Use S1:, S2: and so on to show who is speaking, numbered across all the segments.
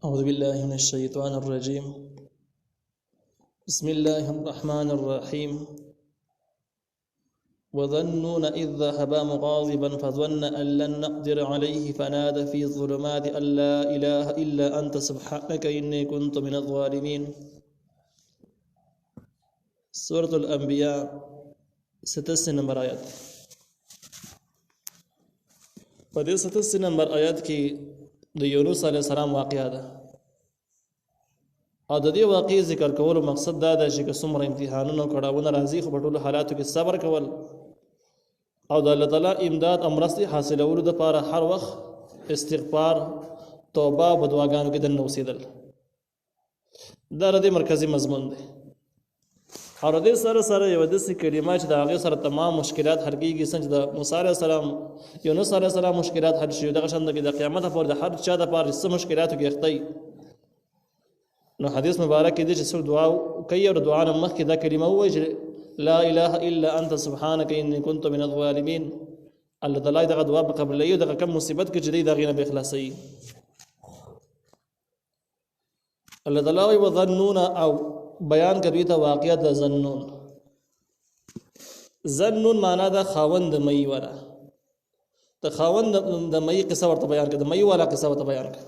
S1: أعوذ بالله من الشيطان الرجيم. بسم الله الرحمن الرحيم. وظنون إذ ذهبا مغاضبا فظن أن لن نقدر عليه فنادى في الظلمات أن لا إله إلا أنت سبحانك إني كنت من الظالمين. سورة الأنبياء 6 نمبر آیات. په دې 6 نمبر آیات کې د یونس علیه السلام واقعا ده او د دې واقعي ذکر کولو مقصد دا ده چې څومره امتحانونه کړهونه راځي خو په ټولو حالاتو کې صبر کول او د الله تعالی امداد او مرستې حاصلولو لپاره هر وخت استغفار توبه او دعاګانو کې دننه اوسېدل دا د مرکزی مضمون دی. او د دې سره سره یو داسې کلمه چې د هغې سره تمام مشکلات حل کېږي څنګه چې د موسی علیه السلام یونس علیه السلام مشکلات حل شي دغه شان د قیامت پورې د هر چا دپاره څه مشکلاتو کې اختی نو حدیث مبارک کې دی چې څوک دعا کوي او د دعا نه مخکې دا کلمه ووایي چې لا اله الا انت سبحانك اني كنت من الظالمین. الله تعالی دغه دعا په قبلوي او دغه کم مصیبت کې چې دی د هغې نه بېخلاصوي. الله تعالی وایي وظنون او بیان کوي ته واقعه د ظنون. ظنون معنا د خاوند د مئی والا د خاوند د مئی قصه ورته بیان کړه د مئی والا قصه ورته بیان کړه.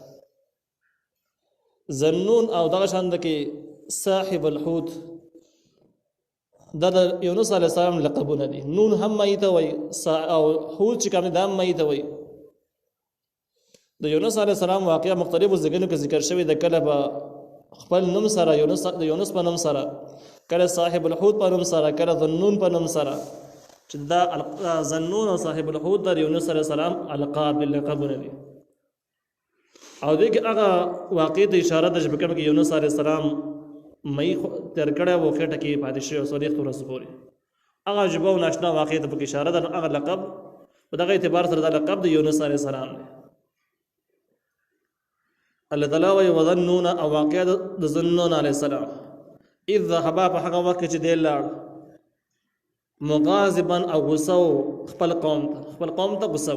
S1: ظنون او دغه شان د کې صاحب الحوت دا د یونس علیه السلام لقبونه دي. نون هم مئی ته وایي او حوت چې کوم دا هم مئی ته وایي. د یونس علیه السلام واقعه مختلفو ځایونو کې ذکر شوی د کله به خپل نوم سره یونس په نوم سره کله صاحب الحوت په نوم سره کله ظنون په نوم سره چې دا ظنون او صاحب الحوت د یونس علیه السلام القاب لقبونه دي. او دې کې هغه واقع ته اشاره ده چې په کوم کې یونس علیه السلام مئی تر کړه وو خټه کې پاتې شوی او صلیخ ورځ پورې هغه عجیبه او ناشنا واقع ته په اشاره ده. هغه لقب په دغه اعتبار سره دا لقب د یونس علیه السلام دی. الله تعالی وی وظنون او واقع د ظنون علیه السلام اذ ذهبا په هغه وخت چې دی لاړ مغاضبا او غصه خپل قوم ته غصه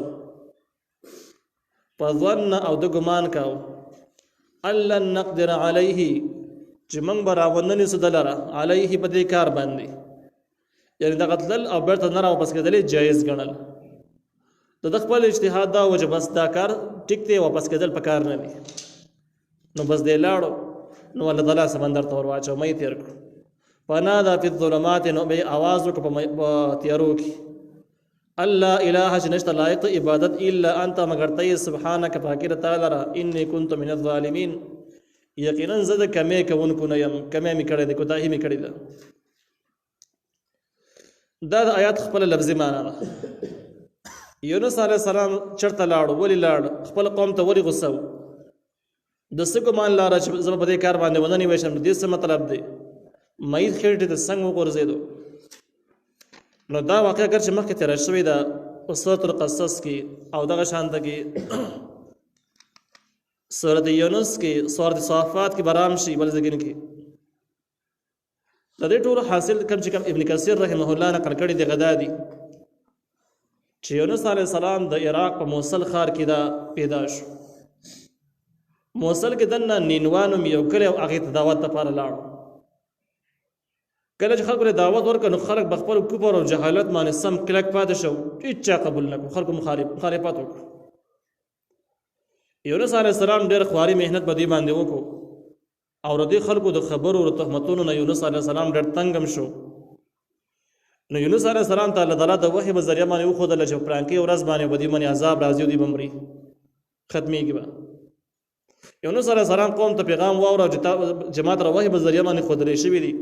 S1: فظن او د ګمان کاو ان لن نقدر علیه چې موږ به راونه نیسو دلره علیه په دې کار باندې یعنی دغه تلل او بیرته نه راواپس کېدل جایز ګڼل. د خپل اجتهاد دا و چې بس دا کار ټیک دی واپس کېدل په کار نه دی نو بس دی لاړو نو الله تعالی سمندر ته ور واچو مې تیر کړو. فنادى في الظلمات نو به आवाज وکړه په تیارو کې الله اله چې نشته لایق عبادت الا انت مگر ته سبحانك پاکي تعالی را اني كنت من الظالمين یقینا زه د کمې کوونکو نه یم کمې مې کړې ده کوتاهي مې کړې ده. دا د آیات خپل لفظي معنا ده. یونس علیه السلام چرته لاړو ولې لاړ خپل قوم ته ولې غصه و د سګو مان لاره چې زما په دې کار باندې ونه نیوښم دې څه مطلب دی مې خېټه ته څنګه وګرځېدو. نو دا واقعا اگر چې مخکې تیر شوی ده په سورۃ القصص کې او دغه شان ده کې سورۃ یونس کې سورۃ صافات کې برام شي بل ځګین کې د دې ټول حاصل کم چې کم ابن کثیر رحمه الله نقل کړی دی غدا دی چې یونس علیه السلام د عراق په موصل ښار کې دا پیدا شو. موصل کې دنه نینوانو یو کلی او هغې ته دعوت لپاره لاړو. کله چې خلکو له دعوت ورکړه نو خلک په خپل کفر او جهالت باندې سم کلک پاتې شو هېچا قبول نه کړو خلکو مخالفت وکړو. یونس علیه السلام ډېر خواري محنت په دې باندې وکړو او د دې خلکو د خبرو او تهمتونو نه یونس علیه السلام ډېر تنګ هم شو. نو یونس علیه السلام ته الله تعالی د وحي په ذریعه باندې وښودله چې پرانکې ورځ باندې په دې باندې عذاب راځي او دوی به مري ختمېږي به. یونس علیه السلام قوم ته پیغام واوره چې جماعت را وحي په ذریعه باندې ښودلی شوي دي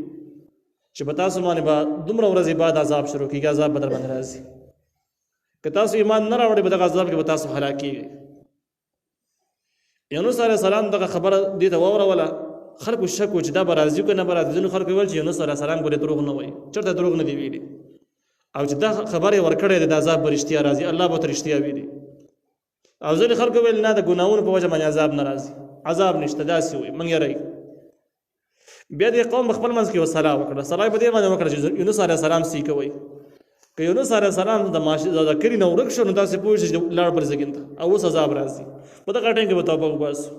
S1: چې په تاسو باندې به دومره ورځې بعد عذاب شروع کېږي عذاب به در باندې راځي که تاسو ایمان نه راوړئ په دغه عذاب کې به تاسو هلاک کېږئ. یونس علیه السلام دغه خبره دې ته واوروله خلکو شک و چې دا به راځي که نه به راځي. ځینو خلکو ویل چې یونس علیه السلام ګورې دروغ نه وایي چېرته دروغ نه دي ویلي او چې دا خبره یې ورکړې ده د عذاب به رښتیا راځي الله به ورته رښتیا ویلي. او ځینې خلکو ویل نه د ګناهونو په وجه باندې عذاب نه راځي عذاب نشته داسې وایي موږ یې بیا دې قوم خپل منځ کې وصلا وکړه. صلا په دې باندې وکړه چې یونس علیه السلام سی کوي که یونس علیه السلام د کلي نه ورک شو نو تاسې پوه شئ چې لاړ پر زګین ته او اوس عذاب راځي په دغه ټایم کې به توبه وباسو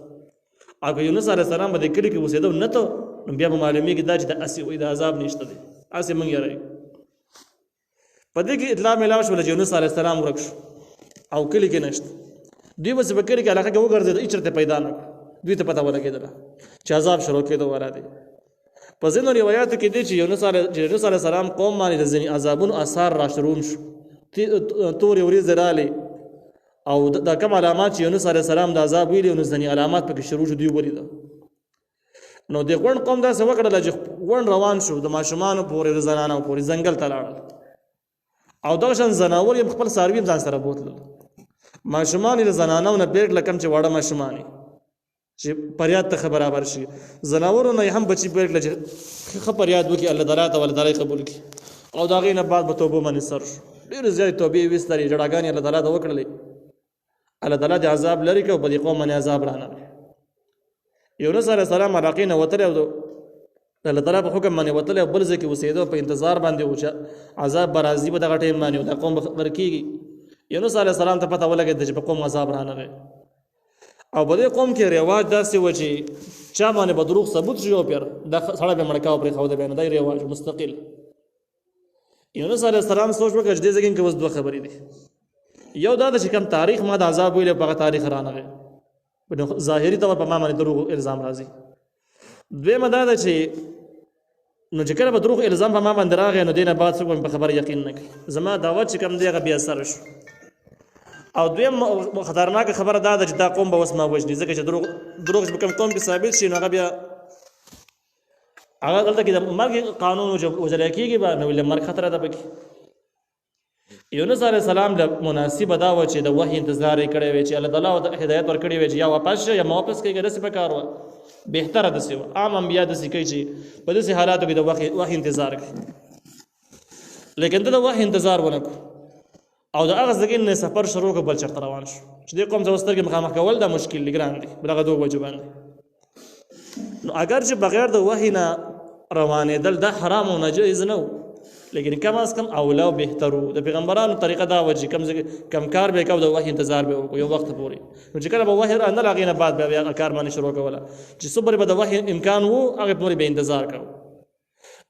S1: او که یونس علیه السلام به دې کلي کې اوسېده نه ته نو بیا به معلومیږي دا چې د اسې وایي د عذاب نشته دی اسې موږ یې په دې کې اطلاع میلاو شوله چې یونس علیه السلام ورک شو او کلي کې نشته دوی بس په کلي کې علاقه کې وګرځېد هېڅ چېرته پیدا نه کړو دوی ته پته ولګېدله چې عذاب شروع کېدو والا دی په ځینو روایاتو کې دی چې یونس علیه السلام قوم باندې د ځینې عذابونو اثار را شروع شو تورې ورېځې رالې او دا کوم علامات چې یونس علیه السلام د عذاب ویلي نو ځینې علامات پکې شروع شو دوی ولیده نو د غونډ قوم داسې وکړله چې غونډ روان شو د ماشومانو پورې د زنانو پورې ځنګل ته لاړل او دغه شان زناور یې خپل څاروي هم ځان سره بوتلل ماشومان یې د زنانو نه بېګ لکم چې واړه ماشومان چې فریاد ته برابر شي زناورو نه هم بچي بېګ چې ښه فریاد وکړي الله تعالی ته الله تعالی قبول کړي او د هغې نه بعد به توبو باندې سر شو ډېرې زیاتې توبې یې ویستلې جړاګانې الله تعالی ته وکړلې الله تعالی د عذاب لرې کړ او په دې قوم باندې عذاب رانغی یونس علیه السلام علاقې نه وتلی او د الله تعالی په حکم باندې وتلی او بل ځای کې اوسېده په انتظار باندې و چې عذاب به راځي په دغه ټایم باندې دا قوم به خبر کېږي یونس علیه السلام ته پته ولګېده چې په قوم عذاب رانغی او په دې قوم کې رواج داسې و چې چا باندې به دروغ ثبوت شي او پیر دا سړی به مړکا او پرېښوده بیا نه دا رواج مستقل یونس علیه السلام سوچ وکړ چې دې ځای کې اوس دوه خبرې دي یو دا ده چې کوم تاریخ ما د عذاب ویلی په هغه تاریخ رانغی ظاهري طور په ما باندې دروغ الزام راځي دویمه دا ده چې نو چې کله به دروغ الزام په ما باندې راغی نو دې نه بعد څوک به په خبره یقین نه کوي زما دعوت چې کوم دی هغه بې اثره شو او دویم خطرناکه خبره دا ده چې دا قوم به اوس ما وژني ځکه چې دروغ چې په کوم قوم کې ثابت شي نو هغه بیا هغه دلته کې د مرګ قانون وجلی کېږي به نو له مرګ خطره ده پکې یونس علیه السلام له مناسبه دا وه چې د وحي انتظار یې کړی وی چې الله تعالی ورته هدایت ورکړی وی چې یا واپس شه یا ما واپس کېږي داسې په کار وه بهتره داسې وه عام انبیا داسې کوي چې په داسې حالاتو کې د وحي انتظار کوي لیکن ته د وحي انتظار ونه کړو او د هغه ځای نه سفر شروع کړ بل چېرته روان شو چې دې قوم ته سترګې مخامخ کول دا مشکل دی ګران دی په دغه دوه وجو باندې نو اگر چې بغیر د وحي نه روانېدل دا حرام او ناجایز نه و لیکن کم از کم اولا و بهتر و د پیغمبرانو طریقه دا و چې کم کار به کو د وحي انتظار به وکړو یو وخت پورې نو چې کله به وحي رانه هغې نه بعد بیا کار باندې شروع کوله چې صبر به د وحي امکان و هغې پورې به انتظار کوو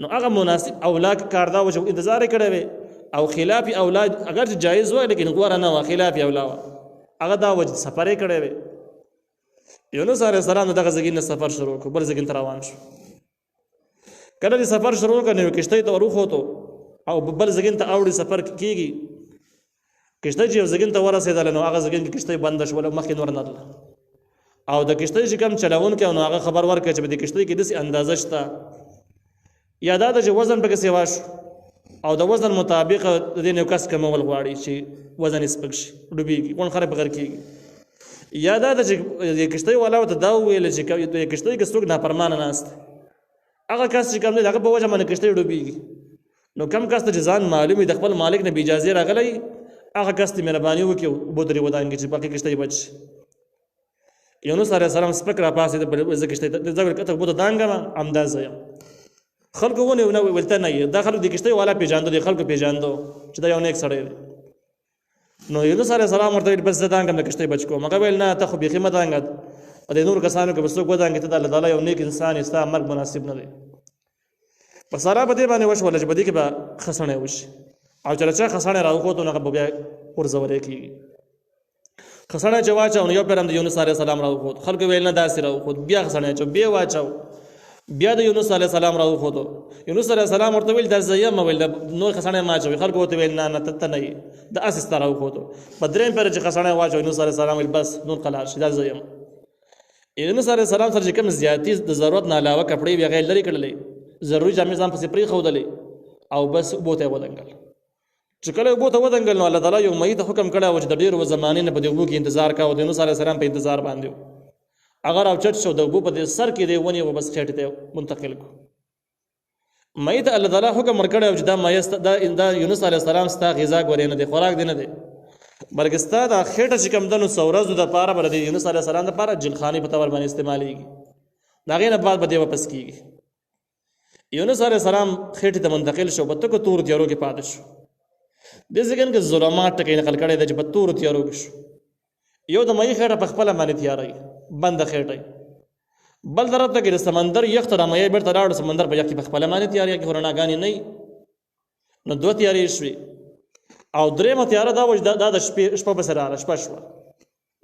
S1: نو هغه مناسب اولا کار دا و چې انتظار یې کړی وی او خلاف اولا اگر چې جایز و لیکن غوره نه و خلاف اولا و هغه دا و چې سفر یې کړی وی یونس علیه السلام دغه ځای نه سفر شروع کړو بل ځای ته روان شو کله چې سفر شروع کړ نو کشتۍ ته وروخوتو او بل ځای ته اوړي سفر کېږي کشتۍ چې یو ځای ته ورسېدله نو هغه ځای کې کشتۍ بنده شوله مخکې نور نه تلله او د کشتۍ چې کوم چلوونکی نو هغه خبر ورکړه چې په دې کشتۍ کې داسې اندازه شته یا دا ده چې وزن پکې سیوا شو او د وزن مطابق د دې یو کس کمول غواړي چې وزن یې سپک شي ډوبېږي غونډ خره په غر کېږي یا دا ده چې د کشتۍ والا ورته دا وویله چې د کشتۍ کې څوک نافرمانه ناست هغه کس چې کوم دی د هغه په وجه باندې کشتۍ ډوبېږي نو کم کس ته چې ځان معلوم وي د خپل مالک نه بې اجازې راغلی هغه کس ته مهرباني وکړي اوبو ترې ودانګي چې باقي کشتۍ بچ شي یونس علیه السلام سپک راپاڅېده زه کشتۍ ته زه ویل کته اوبو ته دانګم همدا زه یم خلکو ونیو نه ویل ته نه یې دا خلک د کشتۍ والا پېژانده دی خلکو پېژانده چې دا یو نیک سړی دی نو یونس علیه السلام ورته ویل بس زه دانګم د کشتۍ بچ کوم هغه ویل نه ته خو بیخي مه دانګه د نورو کسانو کې به څوک ودانګي ته د الله تعالی یو نیک انسان یې ستا مرګ مناسب نه دی په سارا په دې باندې وشوله چې په دې کې به خسڼی وشي او چې له چا خسڼی راوخوتو نو هغه به بیا غورځولی کېږي خسڼی چې واچو نو یو پیر هم د یونس علیه السلام راوخوت خلکو ویل نه داسې راوخوت بیا خسڼی اچو بیا واچو بیا د یونس علیه السلام راوخوتو یونس علیه السلام ورته ویل دا زه یم ویل نور خسڼی مه اچوئ خلکو ورته ویل نه نه ته نه یې د اسې ستا راوخوتو په درېیم پیر چې خسڼی واچو یونس علیه السلام ویل بس نور قلار شي دا زه یم یونس علیه السلام سره چې کوم زیاتي د ضرورت نه علاوه کپړې بیا هغې لرې کړلې ضروري جامې ځان پسې پرېښودلې او بس اوبو ته یې ودنګل چې کله اوبو ته ودنګل نو الله تعالی یو مېت حکم کړی و چې د ډېرو زمانې نه په دې اوبو کې انتظار کوه د یونس علیه السلام په انتظار باندې و هغه راوچت شو د اوبو په دې سر کې دی ونیو بس خېټې ته منتقل کړو مېت الله تعالی حکم ورکړی و چې دا یونس علیه السلام ستا غذا ګورې نه دی خوراک دی نه دی بلکې ستا دا خېټه چې کوم ده نو څو ورځو دپاره به د یونس علیه السلام دپاره جلخانې په طور باندې استعمالېږي د هغې نه بعد به دې واپس کېږي یونس علیه السلام خېټې ته منتقل شو په تکو تورو تیارو کې پاتې شو دې ځای کې ظلمات ټکی نقل کړی دی چې په تورو تیارو کې شو یو د مې خېټه په خپله باندې تیاروي بنده خېټه بل طرف ته کې د سمندر یخ ته رامایې بیرته راوړ سمندر په یخ کې په خپله باندې تیارې کې رڼاګانې نه نو دوه تیارې شوې او درېیمه تیاره دا وه چې دا د شپه پسې راغله شپه شوه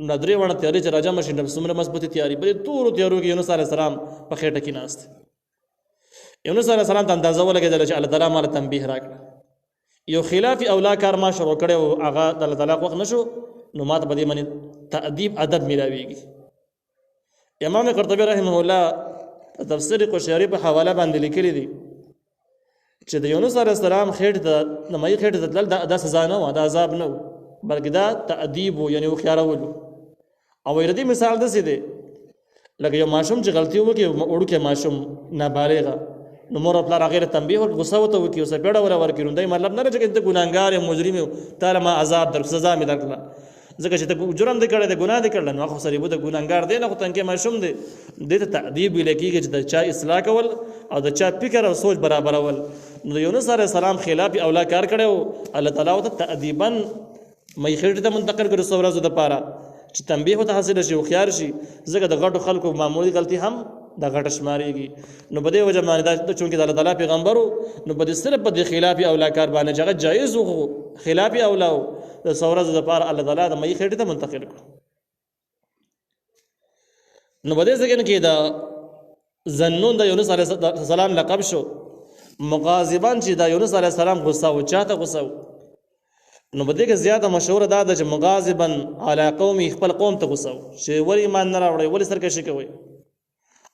S1: نو درې واړه تیارې چې راجمع شي نو څومره مضبوطې تیارې په دې تورو تیارو کې یونس علیه السلام په خېټه کې ناست یونس علیه السلام ته اندازه ولګېدله چې الله تعالی ماله تنبیه راکړه یو خلاف اولا کار ما شروع کړی او هغه د الله تعالی خوښ نه شو نو ما ته په دې باندې تأدیب ادب میلاویږي امام قرطبي رحمه الله تفسیر قشیری په حواله باندې لیکلی دی چې د یونس علیه السلام خېټې ته د مایي خېټې ته تلل دا سزا نه وه دا عذاب نه و بلکې دا تأدیب و یعنې هوښیارول و او د دې مثال داسې دی لکه یو ماشوم چې غلطي وکړي وړوکی ماشوم نابالغه نو مور او پلار هغې ته تنبیه ورکړي غصه ورته وکړي او څپېړه وله ورکړي نو دی مطلب نه دی چې ته ګناهګار یې مجرم یې تا له ما عذاب در سزا مې درکړله ځکه چې ته جرم دې کړی دی ګناه دې کړله نو هغه خو سړي د ګناهګار دی نه خو تنکې ماشوم دی دې ته تأدیب ویلی کېږي چې د چا اصلاح کول او د چا فکر او سوچ برابرول نو د یونس علیه السلام خلاف اولا کار کړی و الله تعالی ورته تأدیبا مې خېټې ته منتقل کړي څو ورځو دپاره چې تنبیه ورته حاصله شي هوښیار شي ځکه د غټو خلکو معمولي غلطي هم د غټه شمارېږي نو په دې وجه باندې دا چونکې د الله تعالی پیغمبر و نو په دې صرف په دې خلاف اولا کار باندې چې هغه جایز و خلاف اولا و د څو ورځو دپاره الله تعالی د مې خېټې ته منتقل کړو نو په دې ځای کې د ذنون د یونس علیه السلام لقب شو مغاضبان چې د یونس علیه السلام غصه و چاته غصه و نو په دې کې زیاته مشهوره دا ده چې مغاضبا علی قومي خپل قوم ته غصه و چې ولې ایمان نه راوړئ ولې سرکشي کوئ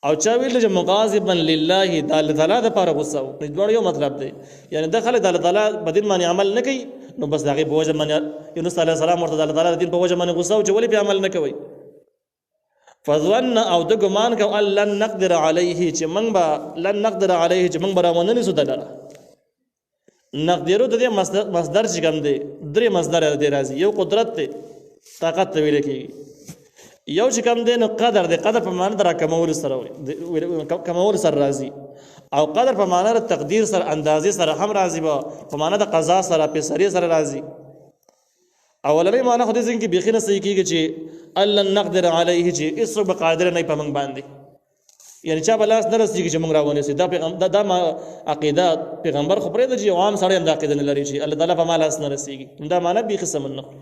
S1: او چا ویل چې مغاضبا لله د الله تعالی دپاره غصه و نو دواړه یو مطلب دی یعنې دا خلک د الله تعالی په دین باندې عمل نه کوي نو بس د هغې په وجه باندې یونس علیه السلام ورته د الله تعالی د دین په وجه باندې غصه و چې ولې پې عمل نه کوئ فظن او د ګمان کو ان لن نقدر علیه چې موږ به لن نقدر علیه چې موږ به راونه نیسو د لره نقدرو د دې مصدر چې کوم دی درې مصدر دی راځي یو قدرت دی طاقت ته ویل کېږي یو چې کوم دی نو قدر دی قدر په معنی د راکمولو سره کمولو سره راځي او قدر په معنی د تقدیر سره اندازې سره هم راځي په معنی د قضا سره فیصلې سره راځي اولنۍ معنی خو دې ځین کې بیخي نه صحیح کېږي چې الله نقدر علیه چې هېڅوک به قادر نه وي په موږ باندې یعنی چا به لاس نه رسېږي چې موږ راونیسي دا عقیده پیغمبر خو پرېږده چې یو عام سړی هم دا عقیده نه لري چې الله تعالی په ما لاس نه رسېږي دا معنی بیخي سمون نه خوري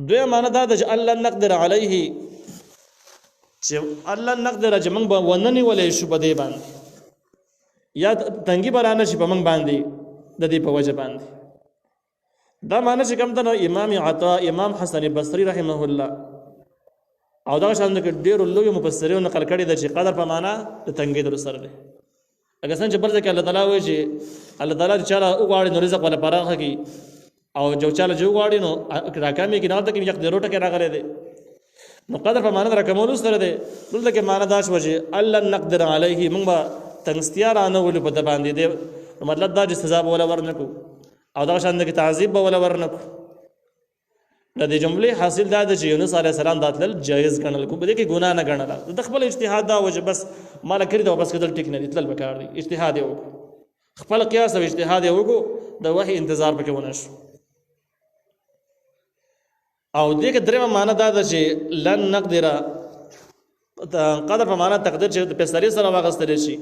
S1: دویم معنی دا ده چې الله نقدر علیه چې الله نقدر چې موږ به ونه نیولی شو په دې باندې یا تنګي به رانه شي په موږ باندې د دې په وجه باندې دا معنی چې کوم ده نو امام عطا امام حسن بصري رحمه الله او دغه شان کې ډېرو لویو مفسرینو نقل کړي ده چې قدر په معنا د تنګېدلو سره دی لکه څنګه چې بل ځای کې الله تعالی وایي چې الله تعالی چې چاله وغواړي نو رزق ولا پراخه کړي او جو چاله چې وغواړي نو راکامې کې نه ورته کې یقدرو ټکې راغلی دی نو قدر په معنا د راکمولو سره دی دلته کې معنا دا شوه چې الله نقدر علیه موږ به تنګستیا رانه ولو په ده باندې دی مطلب دا چې سزا به وله ورنکړو او دغه شان کې تعذیب به وله ورنکړو د دې جملې حاصل دا ده چې یونس علیه السلام دا تلل جایز ګڼل کو په دې کې ګناه نه ګڼله د خپل اجتهاد دا و چې بس ماله کړي دا بس کېدل ټیک نه دي تلل به کار دی اجتهاد یې وکړو خپل قیاس او اجتهاد یې وکړو د وحي انتظار پکې ونه شو او دې کې درېمه معنی دا ده چې لن نقدر قدر په معنی تقدیر چې د فیصلې سره واخیستلی شي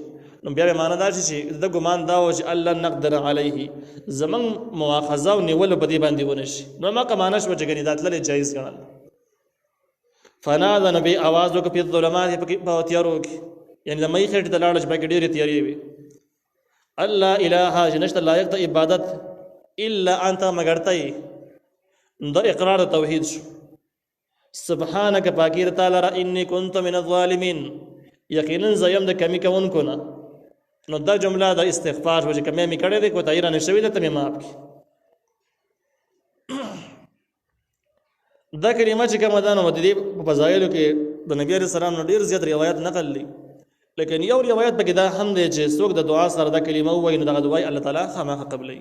S1: نو بیا به معنی دا شي چې د ګمان دا و چې الله نقدر علیه زموږ مواخذه او نیولو په دې باندې ونه شي نو هماغه معنی شوه چې ګنې دا تللی جایز ګڼل فناده نو بې اواز وکړه په ظلمات په تیارو کې یعنې د مۍ خېټې ته لاړه چې پکې ډېرې تیارې وي الله اله چې نشته لایق د عبادت الا انت مګر ته دا اقرار توحید شو سبحانك پاکی تعالی را انی کنت من الظالمین یقینا زیم د کمی کوونکو نه نو دا جمله د استغفار و چې کمی می کړی دی کوتاهي رانه شوې ده ته مې معاف کړي دا کلمه چې کومه ده نو د دې په فضایلو کې د نبي علیه السلام نو ډېر زیات روایت نقل دي لیکن یو روایت پکې دا هم دی چې څوک د دعا سره دا کلمه ووایي نو دغه دعا الله تعالی خامخا قبلوي